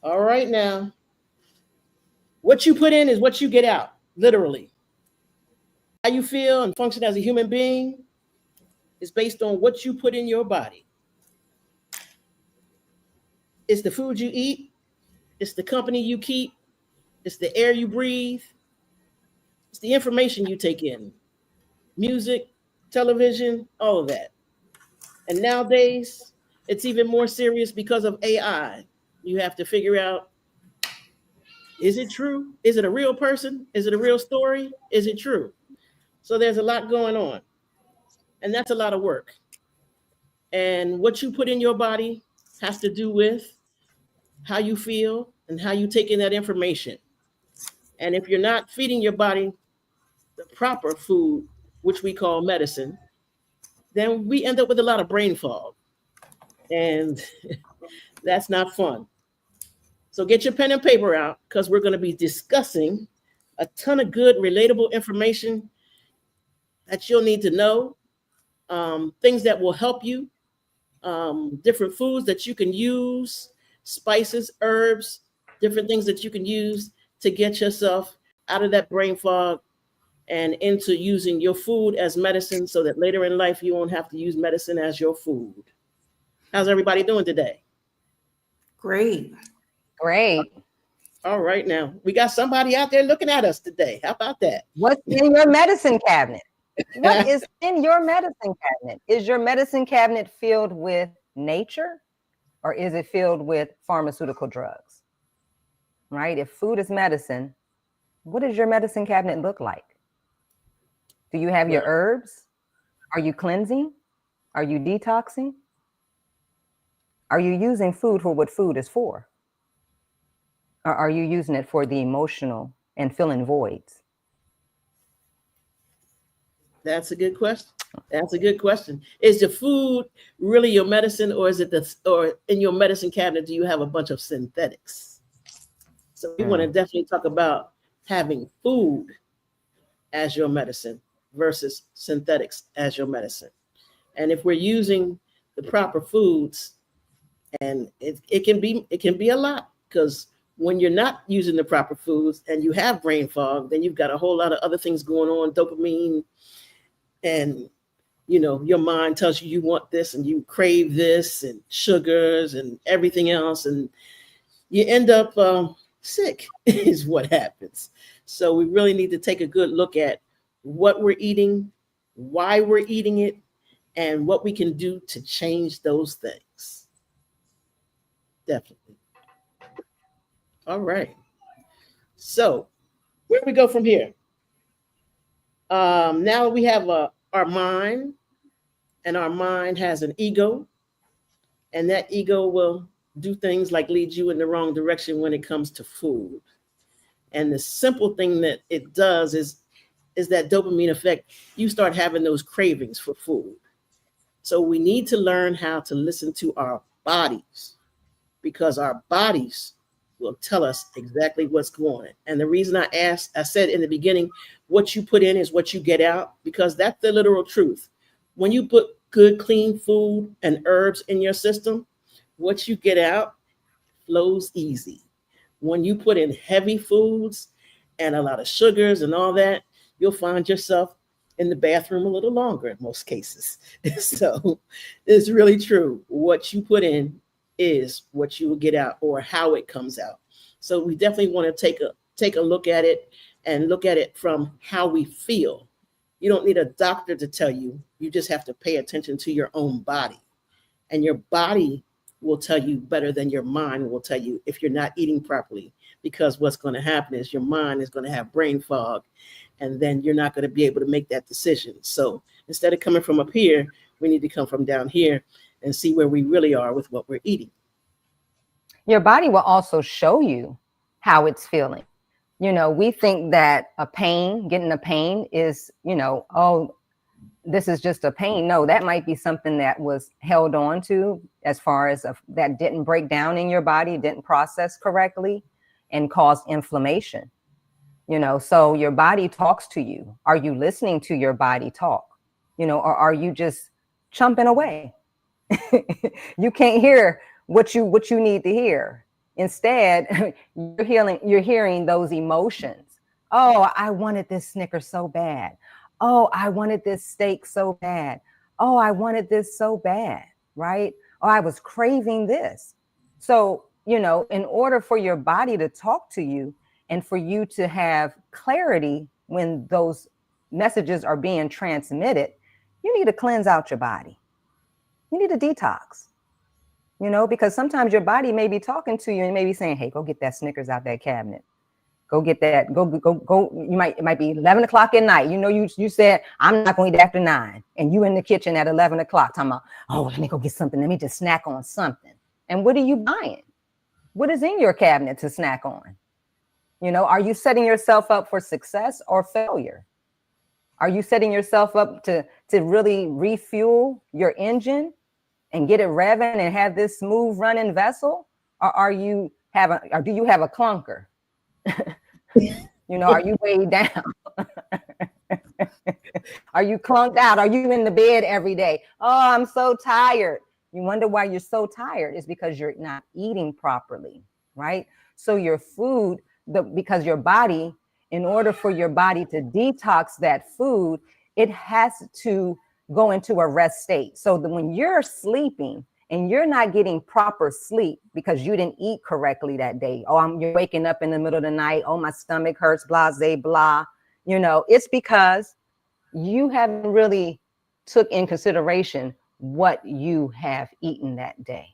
All right, now, what you put in is what you get out, literally. How you feel and function as a human being is based on what you put in your body. It's the food you eat, it's the company you keep, it's the air you breathe, it's the information you take in, music, television, all of that. And nowadays, it's even more serious because of AI. You have to figure out, is it true? Is it a real person? Is it a real story? Is it true? So there's a lot going on, and that's a lot of work. And what you put in your body has to do with how you feel and how you take in that information. And if you're not feeding your body the proper food, which we call medicine, then we end up with a lot of brain fog. And that's not fun. So get your pen and paper out because we're going to be discussing a ton of good, relatable information that you'll need to know, things that will help you, different foods that you can use, spices, herbs, different things that you can use to get yourself out of that brain fog and into using your food as medicine so that later in life you won't have to use medicine as your food. How's everybody doing today? Great. Great. All right, now we got somebody out there looking at us today. How about that? What's in your medicine cabinet? What is in your medicine cabinet? Is your medicine cabinet filled with nature or is it filled with pharmaceutical drugs? Right? If food is medicine, what does your medicine cabinet look like? Do you have your herbs? Are you cleansing? Are you detoxing? Are you using food for what food is for? Or are you using it for the emotional and filling voids? That's a good question. That's a good question. Is the food really your medicine, or is it or in your medicine cabinet, do you have a bunch of synthetics? So we want to definitely talk about having food as your medicine versus synthetics as your medicine. And if we're using the proper foods, and it can be a lot, because when you're not using the proper foods and you have brain fog, then you've got a whole lot of other things going on, dopamine, and your mind tells you want this and you crave this and sugars and everything else, and you end up sick is what happens. So we really need to take a good look at what we're eating, why we're eating it, and what we can do to change those things. Definitely. All right. So where do we go from here? Now we have our mind, and our mind has an ego, and that ego will do things like lead you in the wrong direction when it comes to food. And the simple thing that it does is that dopamine effect. You start having those cravings for food. So we need to learn how to listen to our bodies, because our bodies will tell us exactly what's going on. And the reason I said in the beginning, what you put in is what you get out, because that's the literal truth. When you put good, clean food and herbs in your system, what you get out flows easy. When you put in heavy foods and a lot of sugars and all that, you'll find yourself in the bathroom a little longer in most cases. So it's really true. What you put in is what you will get out, or how it comes out. So we definitely want to take a look at it, and look at it from how we feel. You don't need a doctor to tell you. You just have to pay attention to your own body. And your body will tell you better than your mind will tell you if you're not eating properly. Because what's going to happen is your mind is going to have brain fog, and then you're not going to be able to make that decision. So instead of coming from up here, we need to come from down here and see where we really are with what we're eating. Your body will also show you how it's feeling. We think that getting a pain is, oh, this is just a pain. No, that might be something that was held on to, as far as that didn't break down in your body, didn't process correctly, and caused inflammation. So your body talks to you. Are you listening to your body talk? Or are you just chumping away? You can't hear what you need to hear. Instead, you're hearing those emotions. Oh, I wanted this Snickers so bad. Oh, I wanted this steak so bad. Oh, I wanted this so bad, right? Oh, I was craving this. So, in order for your body to talk to you and for you to have clarity when those messages are being transmitted, you need to cleanse out your body. You need a detox, because sometimes your body may be talking to you and maybe saying, hey, go get that Snickers out that cabinet. Go get that. Go. It might be 11 o'clock at night. You said, I'm not going to eat after 9. And you in the kitchen at 11 o'clock talking about, oh, let me go get something. Let me just snack on something. And what are you buying? What is in your cabinet to snack on? Are you setting yourself up for success or failure? Are you setting yourself up to really refuel your engine and get it revving and have this smooth running vessel? Or do you have a clunker? Are you weighed down? Are you clunked out? Are you in the bed every day? Oh, I'm so tired. You wonder why you're so tired. It's because you're not eating properly, right? So your food, because your body, in order for your body to detox that food, it has to go into a rest state. So that when you're sleeping and you're not getting proper sleep because you didn't eat correctly that day, you're waking up in the middle of the night, oh, my stomach hurts, blah, blah, blah. It's because you haven't really took in consideration what you have eaten that day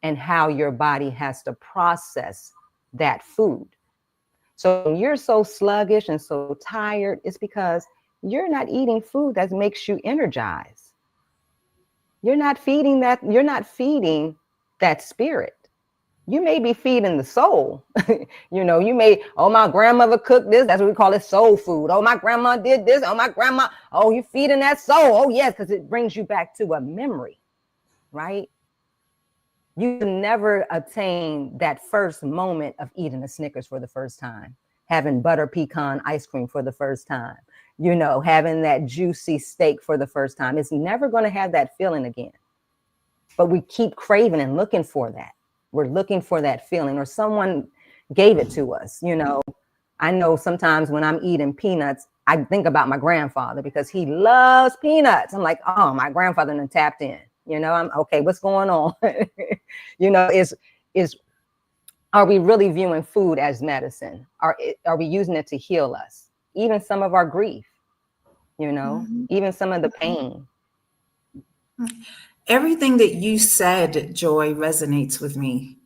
and how your body has to process that food. So when you're so sluggish and so tired, it's because you're not eating food that makes you energized. You're not feeding that spirit. You may be feeding the soul. You may, oh, my grandmother cooked this. That's what we call it, soul food. Oh, my grandma did this. Oh, you're feeding that soul. Oh, yes, because it brings you back to a memory, right? You never attain that first moment of eating a Snickers for the first time, having butter pecan ice cream for the first time, having that juicy steak for the first time. It's never going to have that feeling again. But we keep craving and looking for that. We're looking for that feeling, or someone gave it to us. I know sometimes when I'm eating peanuts, I think about my grandfather because he loves peanuts. I'm like, oh, my grandfather done tapped in. I'm okay. What's going on? Are we really viewing food as medicine? Are we using it to heal us? Even some of our grief, even some of the pain. Everything that you said, Joy, resonates with me.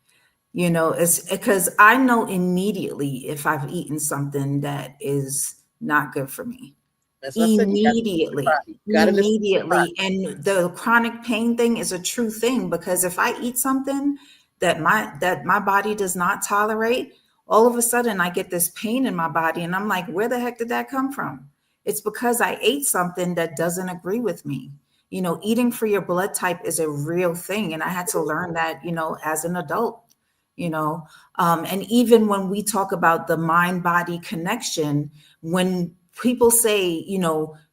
It's because I know immediately if I've eaten something that is not good for me. That's what I said. Immediately. You gotta listen to your body. And the chronic pain thing is a true thing, because if I eat something that my body does not tolerate, all of a sudden I get this pain in my body and I'm like, where the heck did that come from? It's because I ate something that doesn't agree with me. Eating for your blood type is a real thing. And I had to learn that, as an adult, and even when we talk about the mind body connection, when people say,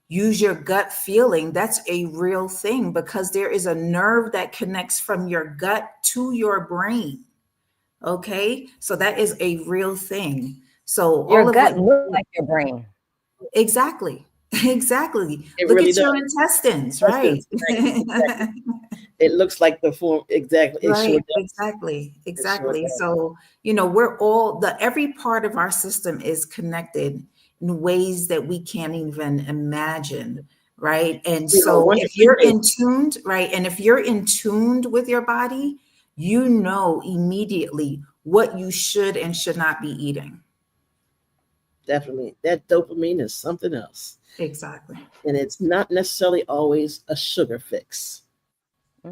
use your gut feeling, that's a real thing, because there is a nerve that connects from your gut to your brain. Okay. So that is a real thing. So Your all of gut what, looks like your brain. exactly. Exactly. It Look really at your does. intestines, right? Exactly. It looks like the form. Exactly. It sure Right, does. It sure exactly. does. So, every part of our system is connected in ways that we can't even imagine, right? And We are so if wonderfully you're made. in tuned, right, and if you're in tuned with your body, you know immediately what you should and should not be eating. Definitely. That dopamine is something else. Exactly. And it's not necessarily always a sugar fix.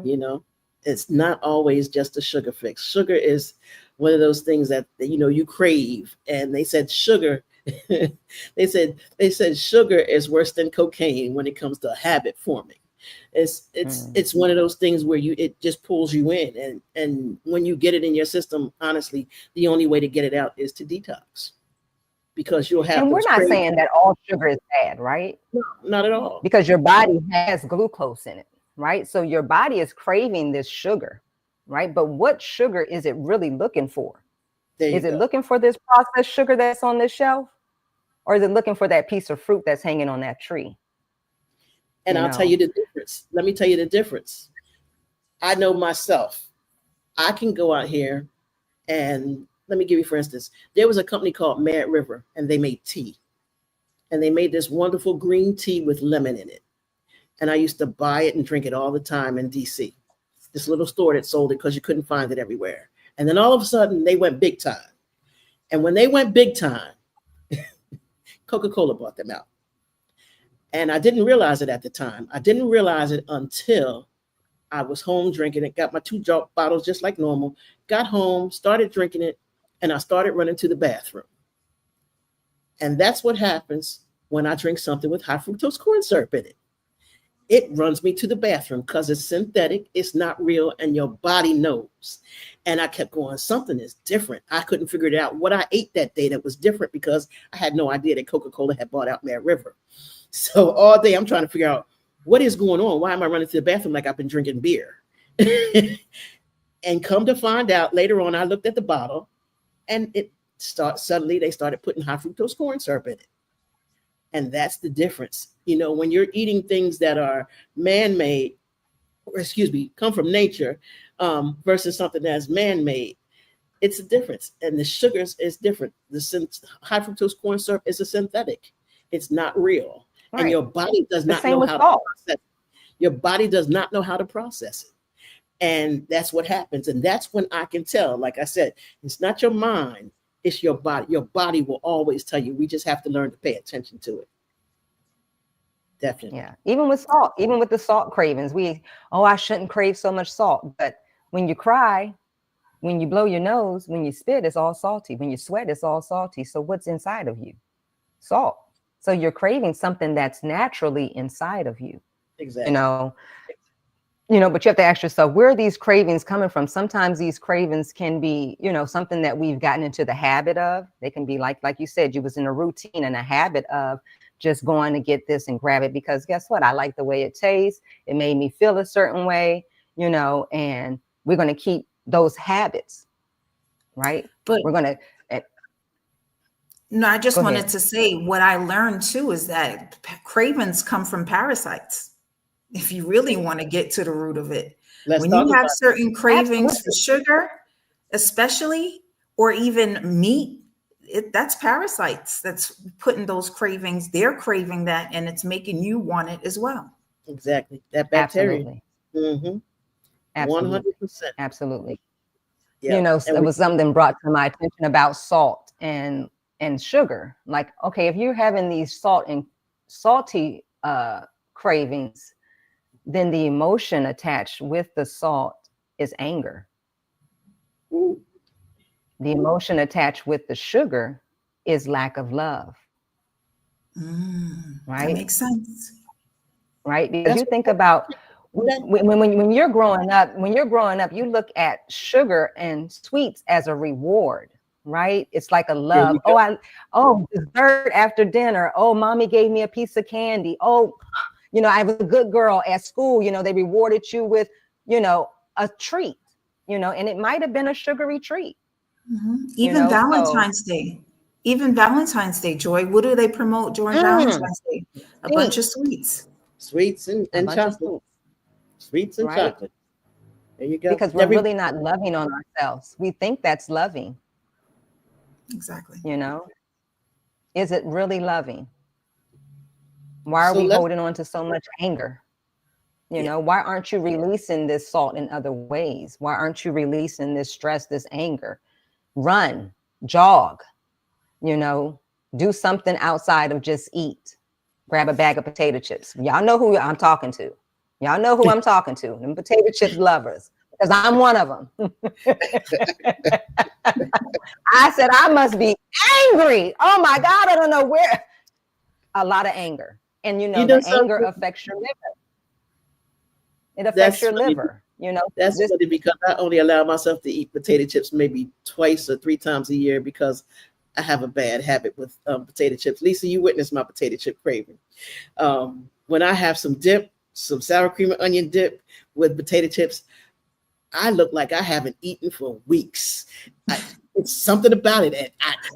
You know, it's not always just a sugar fix. Sugar is one of those things that you crave. And they said sugar, they said sugar is worse than cocaine when it comes to habit forming. It's one of those things where it just pulls you in, and when you get it in your system, honestly, the only way to get it out is to detox, because you'll have And we're those not cravings. saying that all sugar is bad, right? Not at all. Because your body has glucose in it, right? So your body is craving this sugar, right? But what sugar is it really looking for? There you Is it go. looking for this processed sugar that's on this shelf? Or is it looking for that piece of fruit that's hanging on that tree? And I'll tell you the difference. Let me tell you the difference. I know myself. I can go out here and let me give you, for instance, there was a company called Mad River and they made tea. And they made this wonderful green tea with lemon in it. And I used to buy it and drink it all the time in DC. This little store that sold it because you couldn't find it everywhere. And then all of a sudden they went big time. And when they went big time, Coca-Cola bought them out. And I didn't realize it at the time. I didn't realize it until I was home drinking it, got my 2 bottles just like normal, got home, started drinking it, and I started running to the bathroom. And that's what happens when I drink something with high fructose corn syrup in it. It runs me to the bathroom because it's synthetic, it's not real, and your body knows. And I kept going, something is different. I couldn't figure it out. What I ate that day that was different because I had no idea that Coca-Cola had bought out Mad River. So all day I'm trying to figure out what is going on. Why am I running to the bathroom like I've been drinking beer? And come to find out later on, I looked at the bottle and suddenly they started putting high fructose corn syrup in it. And that's the difference. You know, when you're eating things that are man-made, or come from nature, versus something that's man-made, it's a difference. And the sugars is different. High fructose corn syrup is a synthetic. It's not real. Right. And your body does not know how to process it. Your body does not know how to process it. And that's what happens. And that's when I can tell, like I said, it's not your mind, it's your body. Your body will always tell you. We just have to learn to pay attention to it. Definitely. Yeah. Even with salt, even with the salt cravings, I shouldn't crave so much salt. But when you cry, when you blow your nose, when you spit, it's all salty. When you sweat, it's all salty. So what's inside of you? Salt. So you're craving something that's naturally inside of you. Exactly. But you have to ask yourself, where are these cravings coming from? Sometimes these cravings can be, something that we've gotten into the habit of. They can be like you said, you was in a routine and a habit of just going to get this and grab it because guess what? I like the way it tastes. It made me feel a certain way, and we're going to keep those habits, right? But we're going to. No, I just wanted to say what I learned too is that cravings come from parasites. If you really want to get to the root of it, when you have certain cravings for sugar, especially, or even meat, that's parasites that's putting those cravings. They're craving that and it's making you want it as well. Exactly. That bacteria. Absolutely. Mm-hmm. Absolutely. 100%. Absolutely. Yeah. It was something brought to my attention about salt and sugar. Like, okay, if you're having these salty cravings, then the emotion attached with the salt is anger. Ooh. The emotion attached with the sugar is lack of love. Right? That makes sense. Right? Because you think about when you're growing up, you look at sugar and sweets as a reward. Right? It's like a love. Dessert after dinner. Oh, mommy gave me a piece of candy. Oh, I was a good girl at school. They rewarded you with, a treat, and it might have been a sugary treat. Mm-hmm. Even Valentine's Day. Even Valentine's Day, Joy. What do they promote during Valentine's Day? A bunch of sweets. Sweets and chocolate. Sweets and chocolate. There you go. Because we're really not loving on ourselves. We think that's loving. Exactly. Is it really loving? Why are we holding on to so much anger? Why aren't you releasing this salt in other ways? Why aren't you releasing this stress, this anger? Run, jog, do something outside of just eat. Grab a bag of potato chips. Y'all know who I'm talking to. Y'all know who I'm talking to. Them potato chips lovers. Because I'm one of them. I said, I must be angry. Oh my God, I don't know where. A lot of anger. And the anger affects your liver. It affects your liver. That's funny because I only allow myself to eat potato chips maybe 2 or 3 times a year because I have a bad habit with potato chips. Lisa, you witnessed my potato chip craving. When I have some dip, some sour cream and onion dip with potato chips, I look like I haven't eaten for weeks. It's something about it,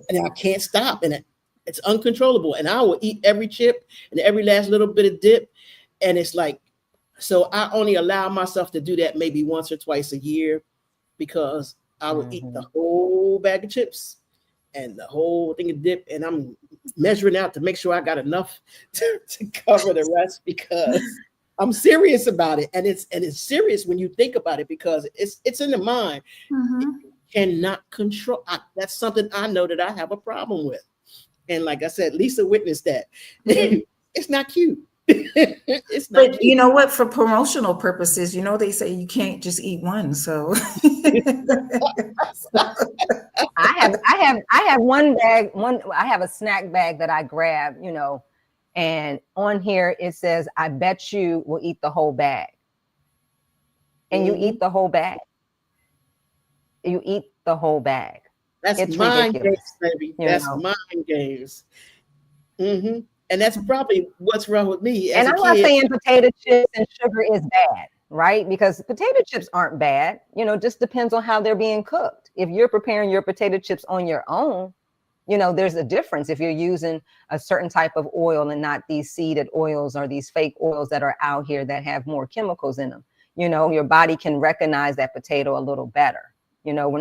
and I can't stop, and it's uncontrollable. And I will eat every chip and every last little bit of dip, and it's like, so I only allow myself to do that maybe once or twice a year, because I will eat the whole bag of chips and the whole thing of dip, and I'm measuring out to make sure I got enough to cover the rest, because I'm serious about it. And it's serious when you think about it, because it's in the mind. You cannot control. That's something I know that I have a problem with. And like I said, Lisa witnessed that. It's not cute. It's not But cute. you know what? For promotional purposes, you know, they say you can't just eat one. So I have one bag, I have a snack bag that I grab, you know, and on here it says, I bet you will eat the whole bag. And you eat the whole bag. You eat the whole bag. That's it's mind ridiculous, games, baby. you That's know. mind games. And that's probably what's wrong with me as And a I'm not kid. saying potato chips and sugar is bad, right? Because potato chips aren't bad. You know, just depends on how they're being cooked. If you're preparing your potato chips on your own, you know, there's a difference if you're using a certain type of oil and not these seeded oils or these fake oils that are out here that have more chemicals in them. You know, your body can recognize that potato a little better. You know,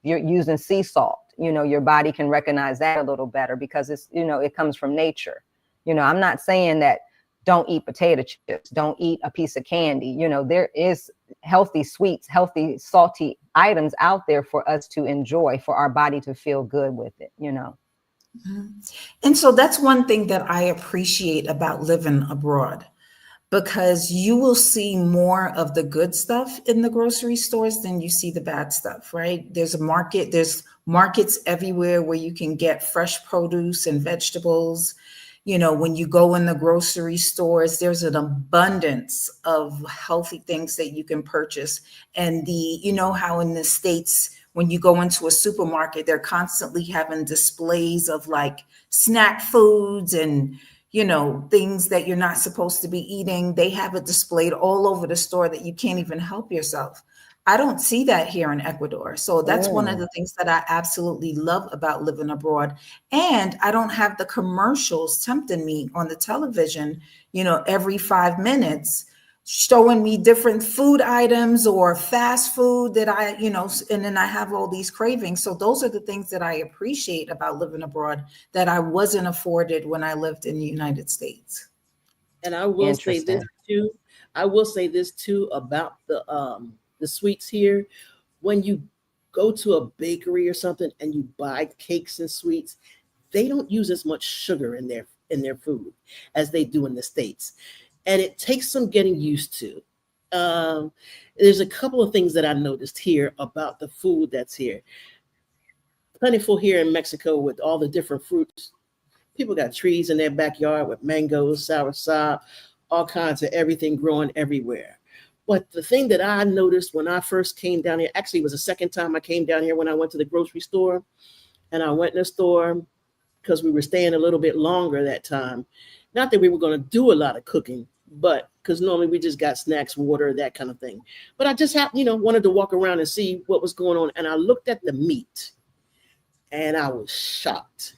you're using sea salt, you know, your body can recognize that a little better, because it's, you know, it comes from nature. You know, I'm not saying that don't eat potato chips, don't eat a piece of candy. You know, there is healthy sweets, healthy salty items out there for us to enjoy, for our body to feel good with it, you know. And so that's one thing that I appreciate about living abroad, because you will see more of the good stuff in the grocery stores than you see the bad stuff, right? There's markets everywhere where you can get fresh produce and vegetables. You know, when you go in the grocery stores, there's an abundance of healthy things that you can purchase. And you know how in the States, when you go into a supermarket, they're constantly having displays of like snack foods and, you know, things that you're not supposed to be eating. They have it displayed all over the store that you can't even help yourself. I don't see that here in Ecuador. So that's one of the things that I absolutely love about living abroad. And I don't have the commercials tempting me on the television, you know, every 5 minutes, showing me different food items or fast food that I, you know, and then I have all these cravings. So those are the things that I appreciate about living abroad that I wasn't afforded when I lived in the United States. And I will say this too. I will say this too about the sweets here. When you go to a bakery or something and you buy cakes and sweets, they don't use as much sugar in their food as they do in the States. And it takes some getting used to. There's a couple of things that I noticed here about the food that's here. Plentiful here in Mexico with all the different fruits. People got trees in their backyard with mangoes, soursop, all kinds of everything growing everywhere. But the thing that I noticed when I first came down here, actually it was the second time I came down here, when I went to the grocery store. And I went in the store because we were staying a little bit longer that time. Not that we were going to do a lot of cooking, but because normally we just got snacks, water, that kind of thing. But I just wanted to walk around and see what was going on. And I looked at the meat and I was shocked.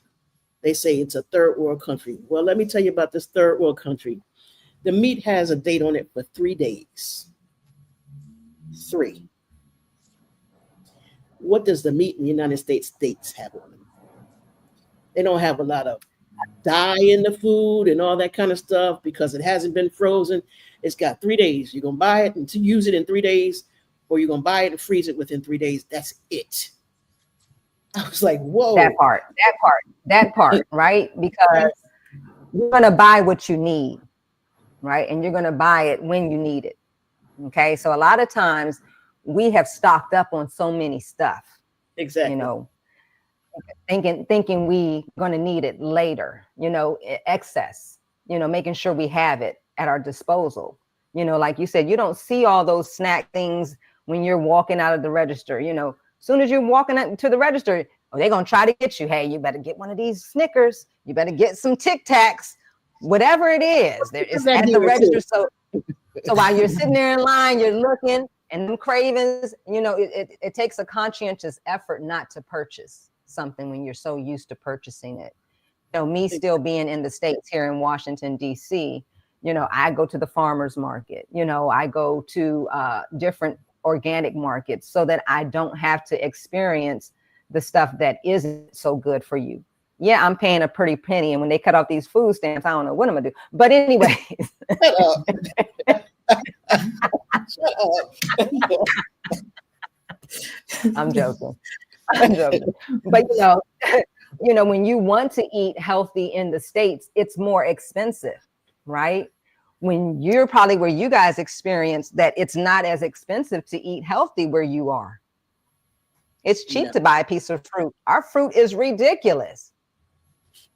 They say it's a third world country. Well, let me tell you about this third world country. The meat has a date on it for 3 days. 3. What does the meat in the United States have on it? They don't have a lot of dye in the food and all that kind of stuff because it hasn't been frozen. It's got 3 days. You're going to buy it and to use it in 3 days, or you're going to buy it and freeze it within 3 days. That's it. I was like, whoa. That part, right? Because you're going to buy what you need, right? And you're going to buy it when you need it. Okay. So a lot of times we have stocked up on so many stuff. Exactly. You know, thinking we going to need it later, you know, excess, you know, making sure we have it at our disposal. You know, like you said, you don't see all those snack things when you're walking out of the register. You know, as soon as you're walking out to the register, they're going to try to get you. Hey, you better get one of these Snickers. You better get some Tic Tacs, whatever it is. It's at the register. So So while you're sitting there in line, you're looking, and them cravings, it takes a conscientious effort not to purchase something when you're so used to purchasing it. Me still being in the States here in Washington, D.C., I go to the farmer's market, I go to different organic markets so that I don't have to experience the stuff that isn't so good for you. Yeah, I'm paying a pretty penny. And when they cut off these food stamps, I don't know what I'm going to do. But anyway. Shut up. Shut up. I'm joking. I'm joking. But, when you want to eat healthy in the States, it's more expensive, right? When you're probably where you guys experience that it's not as expensive to eat healthy where you are. It's cheap to buy a piece of fruit. Our fruit is ridiculous.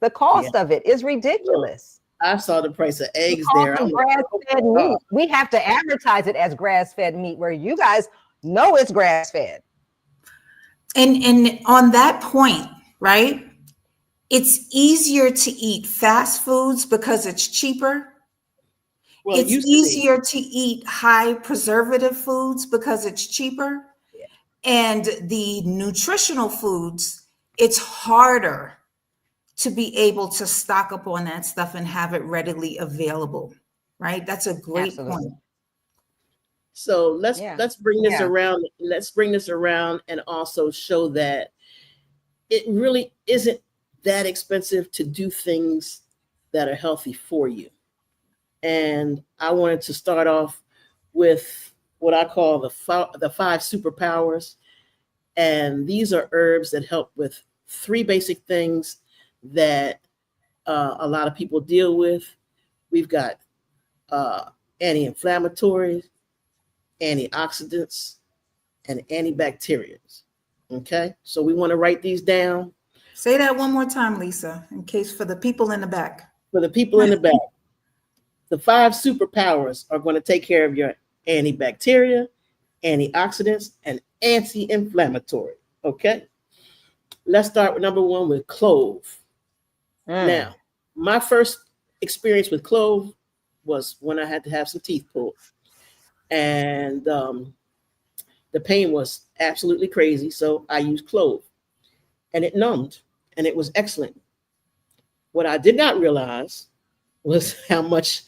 The cost of it is ridiculous. I saw the price of eggs there. Grass-fed meat. We have to advertise it as grass-fed meat where you guys know it's grass-fed. And on that point, right? It's easier to eat fast foods because it's cheaper. Well, it's easier to eat high preservative foods because it's cheaper. Yeah. And the nutritional foods, it's harder to be able to stock up on that stuff and have it readily available, right? That's a great point. So let's bring this around. Let's bring this around and also show that it really isn't that expensive to do things that are healthy for you. And I wanted to start off with what I call the 5 superpowers. And these are herbs that help with 3 basic things that a lot of people deal with. We've got anti-inflammatories, antioxidants, and antibacterials. Okay, so we want to write these down. Say that one more time, Lisa, in case for the people in the back. For the people in the back, the 5 superpowers are going to take care of your antibacteria, antioxidants, and anti-inflammatory. Okay, let's start with number 1 with clove. Now, my first experience with clove was when I had to have some teeth pulled. And the pain was absolutely crazy. So I used clove and it numbed and it was excellent. What I did not realize was how much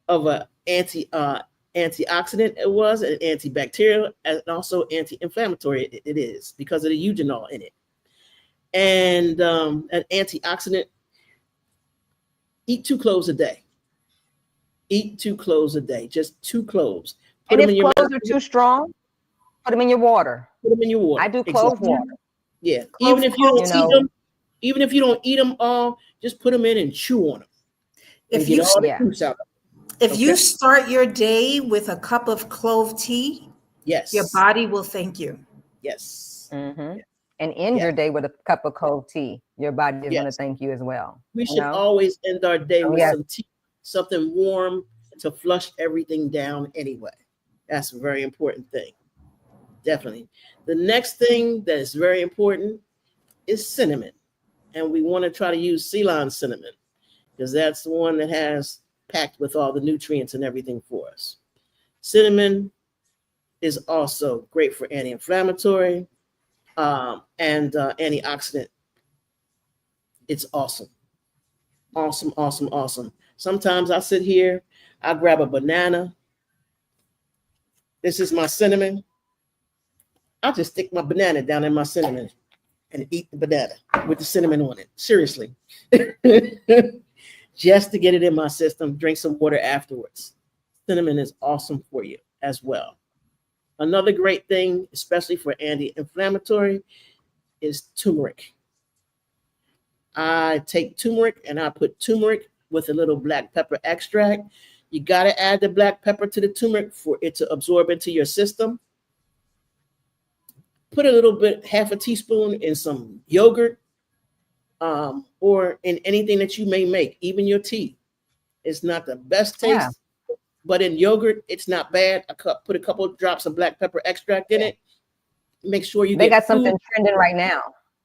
of an antioxidant it was, and antibacterial, and also anti-inflammatory it is because of the eugenol in it. And an antioxidant, eat 2 cloves a day. Eat 2 cloves a day, just 2 cloves. And if cloves are too strong, put them in your water. Put them in your water. I do clove water. Yeah. Even if you don't eat them, even if you don't eat them all, just put them in and chew on them. If you start your day with a cup of clove tea, yes, your body will thank you. Yes. Mm-hmm. And end your day with a cup of cold tea. Your body is going to thank you as well. We should always end our day with some tea, something warm to flush everything down anyway. That's a very important thing. Definitely. The next thing that is very important is cinnamon. And we want to try to use Ceylon cinnamon because that's the one that has packed with all the nutrients and everything for us. Cinnamon is also great for anti-inflammatory and antioxidant. It's awesome. Awesome, awesome, awesome. Sometimes I sit here, I grab a banana. This is my cinnamon. I'll just stick my banana down in my cinnamon and eat the banana with the cinnamon on it. Seriously. Just to get it in my system, drink some water afterwards. Cinnamon is awesome for you as well. Another great thing, especially for anti-inflammatory, is turmeric. I take turmeric and I put turmeric with a little black pepper extract. You got to add the black pepper to the turmeric for it to absorb into your system. Put a little bit, half a teaspoon in some yogurt or in anything that you may make, even your tea. It's not the best taste, but in yogurt, it's not bad. Put a couple of drops of black pepper extract in it. Make sure you They got something trending right now.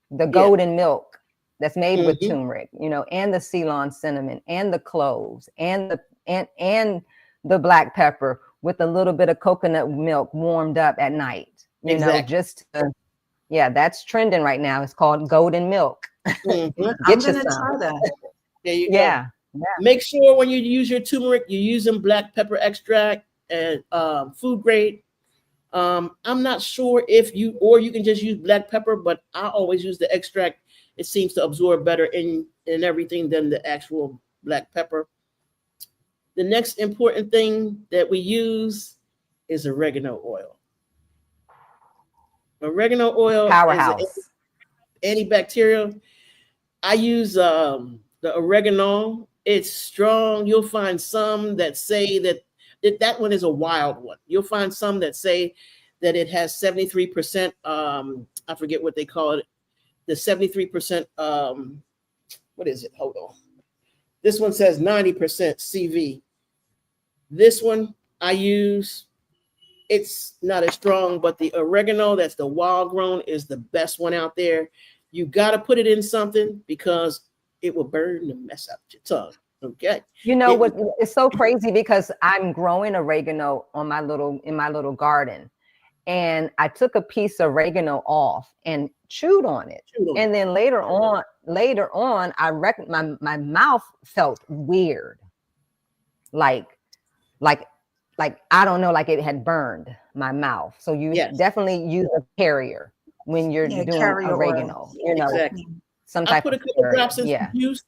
The golden milk that's made with turmeric, and the Ceylon cinnamon and the cloves and the black pepper with a little bit of coconut milk warmed up at night, you know, Exactly. just to, yeah, that's trending right now. It's called golden milk. Mhm. I'm Get you gonna some. try that. There you go. Yeah. Yeah. Make sure when you use your turmeric, you're using black pepper extract and food grade. I'm not sure if you, or you can just use black pepper, but I always use the extract. It seems to absorb better in everything than the actual black pepper. The next important thing that we use is oregano oil. Oregano oil is an Powerhouse. antibacterial. I use the oregano. It's strong. You'll find some that say that one is a wild one. You'll find some that say that it has 73%. I forget what they call it. The 73%. What is it? Hold on. This one says 90% CV. This one I use. It's not as strong, but the oregano that's the wild grown is the best one out there. You got to put it in something because it will burn the mess out of your tongue. Okay. You know It, what? It's so crazy because I'm growing oregano on in my little garden, and I took a piece of oregano off and chewed on it. And then later on, I reckon my mouth felt weird, like like I don't know, like it had burned my mouth. So you yes, definitely use a carrier when you're Yeah, doing carrier oil. oregano. You know, exactly. some I type put of a couple carrier. drops in some Yeah. juice.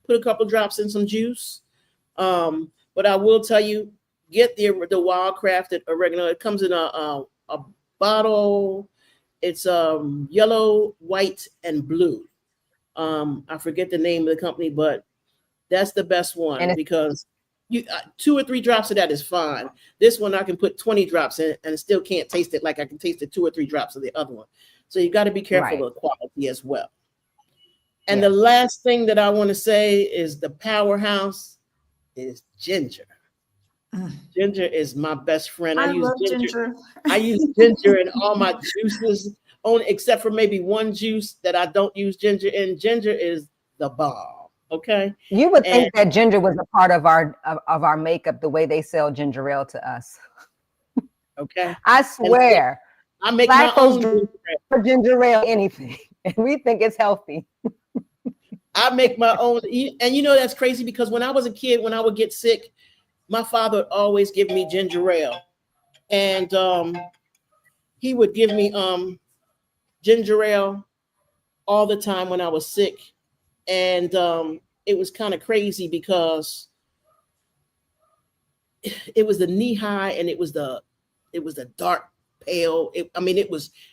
Put a couple drops in some juice. But I will tell you, get the wild crafted oregano. It comes in a bottle. It's yellow, white, and blue. I forget the name of the company, but that's the best And one it's because you 2 or 3 drops of that is fine. This one I can put 20 drops in and still can't taste it like I can taste the 2 or 3 drops of the other one. So you got to be careful right. of the quality as well. And the Yes. last thing that I want to say is the powerhouse is ginger. Mm. Ginger is my best friend. I I use love ginger. ginger. I use ginger in all my juices, only except for maybe one juice that I don't use ginger in. Ginger is the bomb. Okay. You would And think that ginger was a part of our makeup, the way they sell ginger ale to us. okay. I And swear, I make my black folks own drink ginger ale. ginger ale anything, and we think it's healthy. I make my own. And you know, that's crazy because when I was a kid, when I would get sick, my father would always give me ginger ale. And he would give me ginger ale all the time when I was sick. And it was kind of crazy because it was the knee high and it was the dark pale. It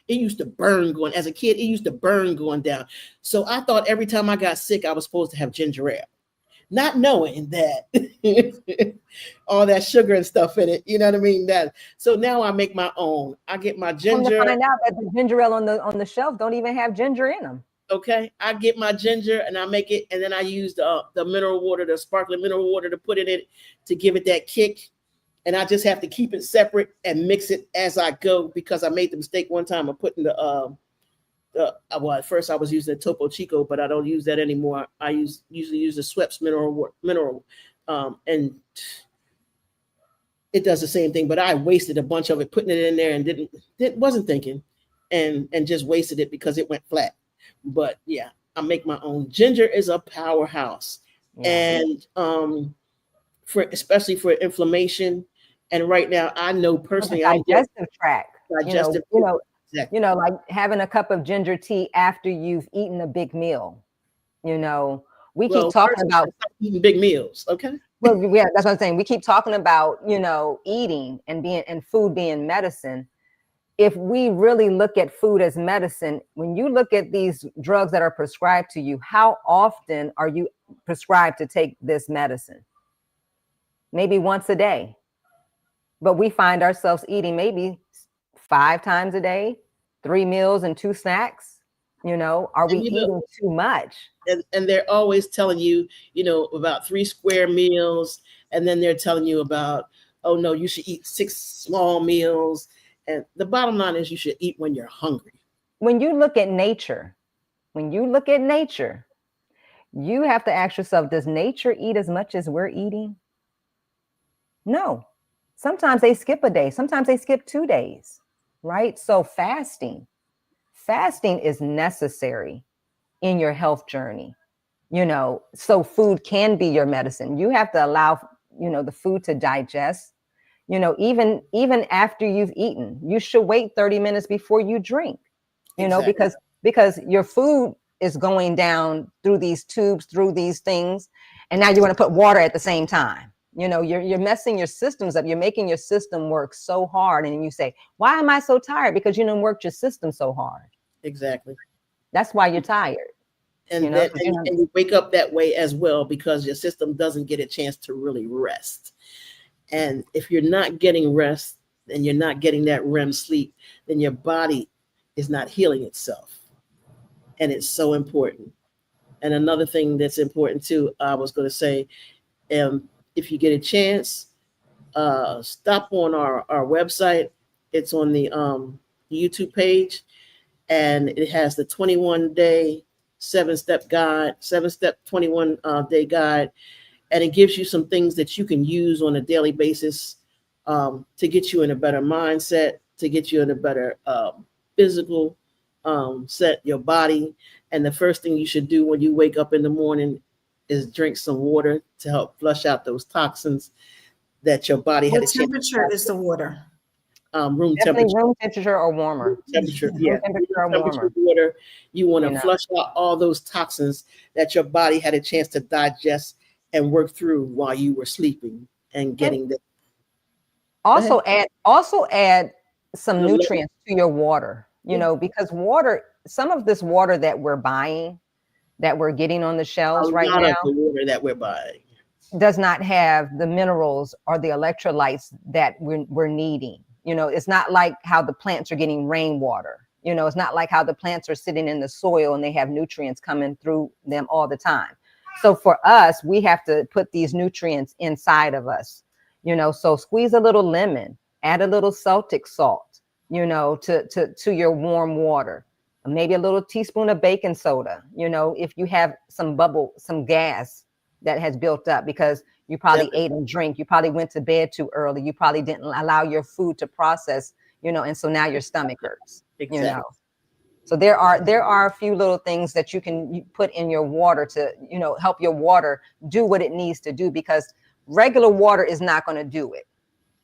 used to burn going as a kid. It used to burn going down. So I thought every time I got sick, I was supposed to have ginger ale, not knowing that all that sugar and stuff in it. You know what I mean? That so now I make my own. I get my Come to ginger. find out that the ginger ale on the shelf don't even have ginger in them. Okay, I get my ginger and I make it, and then I use the mineral water, the sparkling mineral water, to put in it to give it that kick. And I just have to keep it separate and mix it as I go because I made the mistake one time of putting well, at first I was using the Topo Chico, but I don't use that anymore. I usually use the Schweppes mineral, and it does the same thing. But I wasted a bunch of it putting it in there and wasn't thinking, and just wasted it because it went flat. But yeah, I make my own. Ginger is a powerhouse, Yeah. and for especially for inflammation. And right now, I know For the personally, I'm getting digestive tract. digestive. Exactly. Like having a cup of ginger tea after you've eaten a big meal. You know, we keep Well, talking first, about, stop eating big meals. Okay. well, yeah, that's what I'm saying. We keep talking about, eating and food being medicine. If we really look at food as medicine, when you look at these drugs that are prescribed to you, how often are you prescribed to take this medicine? Maybe once a day. But we find ourselves eating maybe 5 times a day, 3 meals and 2 snacks. Are we And eating too much? and they're always telling you, about 3 square meals, and then they're telling you about, oh no, you should eat 6 small meals. And the bottom line is you should eat when you're hungry. When you look at nature, you have to ask yourself, does nature eat as much as we're eating? No. Sometimes they skip a day. Sometimes they skip 2 days, right? So fasting is necessary in your health journey, so food can be your medicine. You have to allow, the food to digest, even after you've eaten. You should wait 30 minutes before you drink, Exactly. because your food is going down through these tubes, through these things, and now you want to put water at the same time. You're messing your systems up. You're making your system work so hard, and you say, why am I so tired? Because you didn't work your system so hard. Exactly. That's why you're tired. And that and you wake up that way as well, because your system doesn't get a chance to really rest. And if you're not getting rest and you're not getting that REM sleep, then your body is not healing itself. And it's so important. And another thing that's important too, I was going to say, if you get a chance, stop on our website. It's on the YouTube page, and it has the 21-day 7-step guide, 7-step 21-day guide. And it gives you some things that you can use on a daily basis to get you in a better mindset, to get you in a better physical set, your body. And the first thing you should do when you wake up in the morning is drink some water to help flush out those toxins that your body had What a chance temperature is the water? room Definitely temperature. room temperature or warmer. Temperature, Room yeah. temperature or Temperature warmer. water. You want to You know. flush out all those toxins that your body had a chance to digest and work through while you were sleeping and getting the. Also add some The nutrients to your water, Yeah. because some of this water that we're buying, that we're getting on the A shelves right lot now, of the water that we're buying. does not have the minerals or the electrolytes that we're needing. It's not like how the plants are getting rainwater. It's not like how the plants are sitting in the soil and they have nutrients coming through them all the time. So for us, we have to put these nutrients inside of us. So squeeze a little lemon, add a little Celtic salt, to your warm water, maybe a little teaspoon of baking soda, if you have some gas that has built up because you probably Definitely. ate and drink, you probably went to bed too early, you probably didn't allow your food to process, and so now your stomach hurts. Exactly. So there are a few little things that you can put in your water to help your water do what it needs to do, because regular water is not going to do it.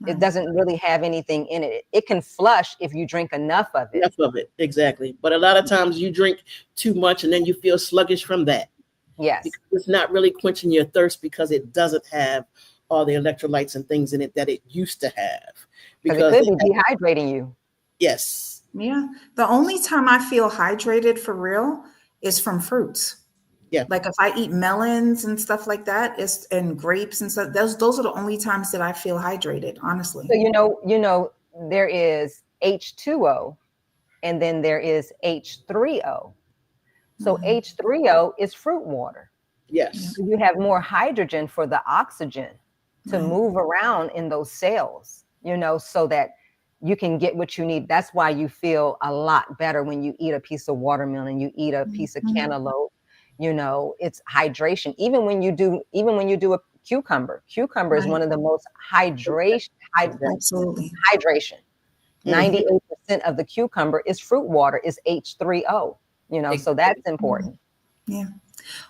It doesn't really have anything in it. It can flush if you drink enough of it. Enough of it. Exactly. But a lot of times you drink too much and then you feel sluggish from that. Yes. Because it's not really quenching your thirst, because it doesn't have all the electrolytes and things in it that it used to have. Because it could be dehydrating you. Yes. Yeah. The only time I feel hydrated for real is from fruits. Yeah. Like if I eat melons and stuff like that, and grapes and stuff, those are the only times that I feel hydrated, honestly. So there is H2O and then there is H3O. So H3O is fruit water. Yes. You have more hydrogen for the oxygen to Right. move around in those cells, so that you can get what you need. That's why you feel a lot better when you eat a piece of watermelon, you eat a piece of cantaloupe. It's hydration. Even when you do a cucumber is Right. one of the most hydration. Absolutely. Hydration. 98% of the cucumber is fruit water, is H3O. So that's important. Yeah.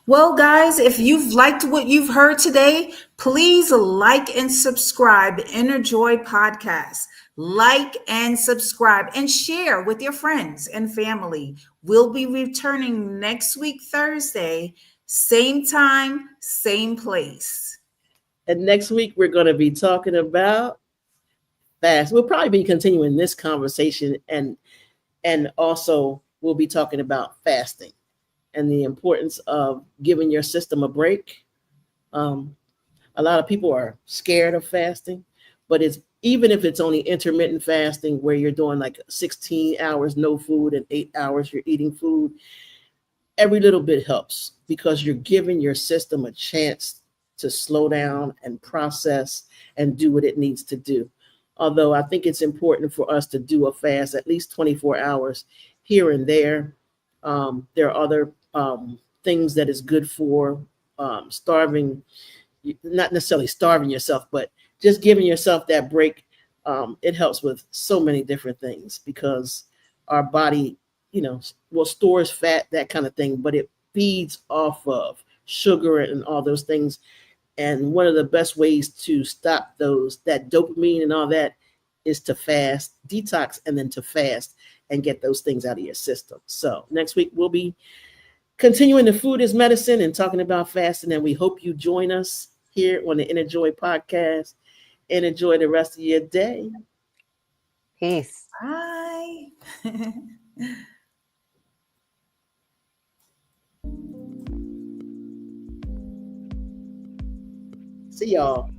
Well, guys, if you've liked what you've heard today, please like and subscribe Inner Joy Podcast. Like and subscribe and share with your friends and family. We'll be returning next week, Thursday, same time, same place. And next week we're going to be talking about fast. We'll probably be continuing this conversation, and also we'll be talking about fasting and the importance of giving your system a break. A lot of people are scared of fasting, but even if it's only intermittent fasting where you're doing like 16 hours no food and 8 hours you're eating food, every little bit helps, because you're giving your system a chance to slow down and process and do what it needs to do. Although I think it's important for us to do a fast at least 24 hours here and there. There are other things that is good for starving, not necessarily starving yourself, but just giving yourself that break, it helps with so many different things because our body, well, stores fat, that kind of thing, but it feeds off of sugar and all those things. And one of the best ways to stop that dopamine and all that is to fast, detox, and then to fast and get those things out of your system. So next week we'll be continuing the food is medicine and talking about fasting. And we hope you join us here on the Inner Joy podcast and enjoy the rest of your day. Peace. Bye. See y'all.